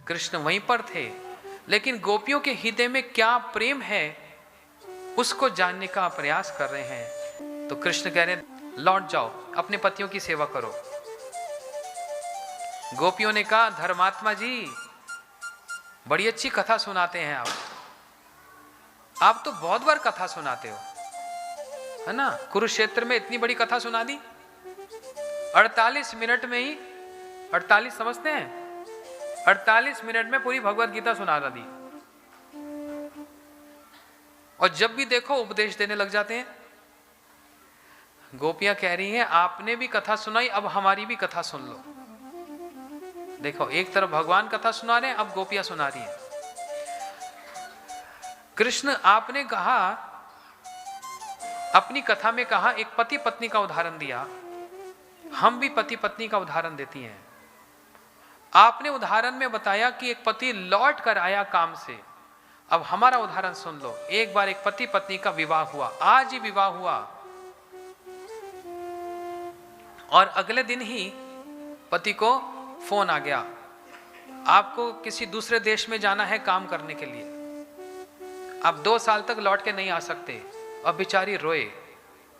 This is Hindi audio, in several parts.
कृष्ण वहीं पर थे, लेकिन गोपियों के हृदय में क्या प्रेम है उसको जानने का प्रयास कर रहे हैं। तो कृष्ण कह रहे हैं लौट जाओ, अपने पतियों की सेवा करो। गोपियों ने कहा धर्मात्मा जी बड़ी अच्छी कथा सुनाते हैं आप तो बहुत बार कथा सुनाते हो, है ना। कुरुक्षेत्र में इतनी बड़ी कथा सुना दी 48 मिनट में ही, 48 समझते हैं, 48 मिनट में पूरी भगवत गीता सुना दी। और जब भी देखो उपदेश देने लग जाते हैं। गोपियां कह रही हैं आपने भी कथा सुनाई, अब हमारी भी कथा सुन लो। देखो एक तरफ भगवान कथा सुना रहे हैं, अब गोपियां सुना रही हैं। कृष्ण आपने कहा, अपनी कथा में कहा, एक पति पत्नी का उदाहरण दिया, हम भी पति पत्नी का उदाहरण देती हैं। आपने उदाहरण में बताया कि एक पति लौट कर आया काम से, अब हमारा उदाहरण सुन लो। एक बार एक पति पत्नी का विवाह हुआ, आज ही विवाह हुआ, और अगले दिन ही पति को फोन आ गया, आपको किसी दूसरे देश में जाना है काम करने के लिए, आप 2 साल तक लौट के नहीं आ सकते। और बेचारी रोए,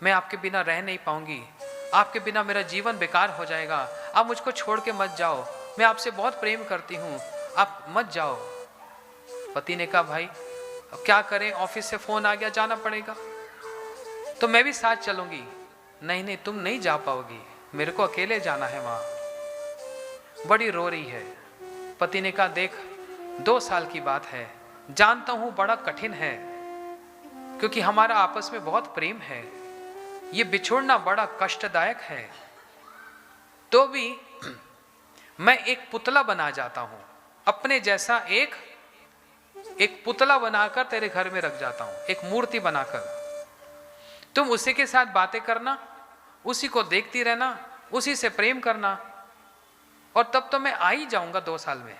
मैं आपके बिना रह नहीं पाऊंगी, आपके बिना मेरा जीवन बेकार हो जाएगा, आप मुझको छोड़ के मत जाओ, मैं आपसे बहुत प्रेम करती हूं, आप मत जाओ। पति ने कहा भाई अब क्या करें, ऑफिस से फोन आ गया, जाना पड़ेगा, तो मैं भी साथ चलूंगी। नहीं नहीं तुम नहीं जा पाओगी, मेरे को अकेले जाना है वहां। बड़ी रो रही है। पति ने कहा देख 2 साल की बात है, जानता हूं बड़ा कठिन है, क्योंकि हमारा आपस में बहुत प्रेम है, ये बिछोड़ना बड़ा कष्टदायक है, तो भी मैं एक पुतला बना जाता हूं, अपने जैसा एक पुतला बनाकर तेरे घर में रख जाता हूं, एक मूर्ति बनाकर। तुम उसी के साथ बातें करना, उसी को देखती रहना, उसी से प्रेम करना, और तब तो मैं आ ही जाऊंगा 2 साल में।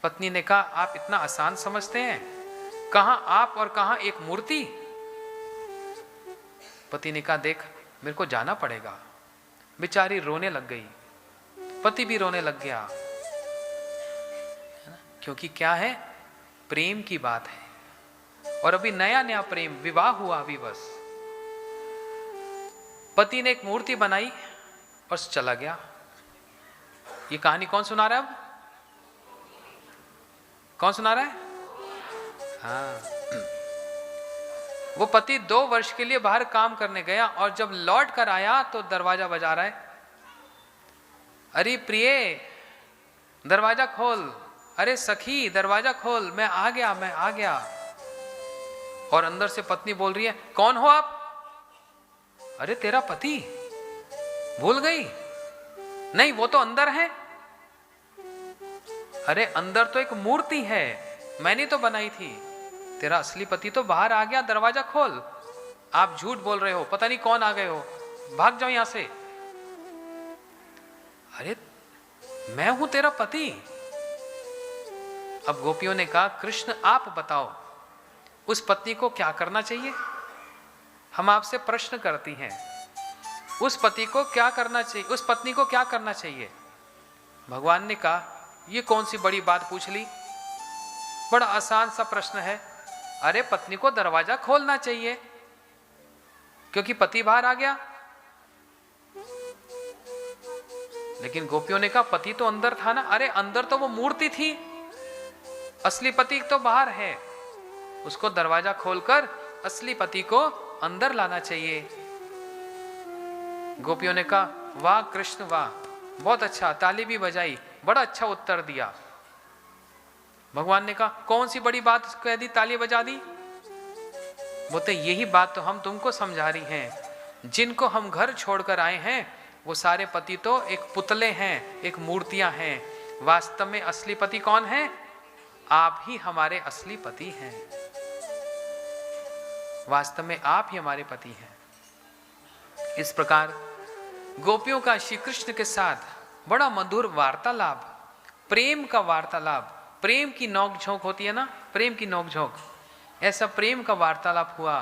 पत्नी ने कहा आप इतना आसान समझते हैं, कहां आप और कहां एक मूर्ति। पति ने कहा देख मेरे को जाना पड़ेगा। बेचारी रोने लग गई, पति भी रोने लग गया, क्योंकि क्या है, प्रेम की बात है, और अभी नया नया प्रेम, विवाह हुआ अभी बस। पति ने एक मूर्ति बनाई और चला गया। ये कहानी कौन सुना रहा है अब? कौन सुना रहा है? हाँ, वो पति 2 वर्ष के लिए बाहर काम करने गया, और जब लौट कर आया तो दरवाजा बजा रहा है, अरे प्रिय दरवाजा खोल, अरे सखी दरवाजा खोल, मैं आ गया, मैं आ गया। और अंदर से पत्नी बोल रही है कौन हो आप? अरे तेरा पति, भूल गई? नहीं वो तो अंदर है। अरे अंदर तो एक मूर्ति है, मैंने तो बनाई थी, तेरा असली पति तो बाहर आ गया, दरवाजा खोल। आप झूठ बोल रहे हो, पता नहीं कौन आ गए हो, भाग जाओ यहां से। अरे मैं हूं तेरा पति। अब गोपियों ने कहा कृष्ण आप बताओ उस पत्नी को क्या करना चाहिए? हम आपसे प्रश्न करती हैं, उस पति को क्या करना चाहिए, उस पत्नी को क्या करना चाहिए? भगवान ने कहा ये कौन सी बड़ी बात पूछ ली, बड़ा आसान सा प्रश्न है। अरे पत्नी को दरवाजा खोलना चाहिए, क्योंकि पति बाहर आ गया। लेकिन गोपियों ने कहा पति तो अंदर था ना। अरे अंदर तो वो मूर्ति थी, असली पति तो बाहर है, उसको दरवाजा खोलकर असली पति को अंदर लाना चाहिए। गोपियों ने कहा वाह कृष्ण वाह, बहुत अच्छा, ताली भी बजाई, बड़ा अच्छा उत्तर दिया। भगवान ने कहा कौन सी बड़ी बात कह दी, ताली बजा दी? बोलते यही बात तो हम तुमको समझा रही हैं, जिनको हम घर छोड़कर आए हैं वो सारे पति तो एक पुतले हैं, एक मूर्तियां हैं। वास्तव में असली पति कौन है? आप ही हमारे असली पति हैं, वास्तव में आप ही हमारे पति हैं। इस प्रकार गोपियों का श्री कृष्ण के साथ बड़ा मधुर वार्तालाप, प्रेम का वार्तालाप, प्रेम की नोक झोंक होती है ना, प्रेम की नोक झोंक, ऐसा प्रेम का वार्तालाप हुआ।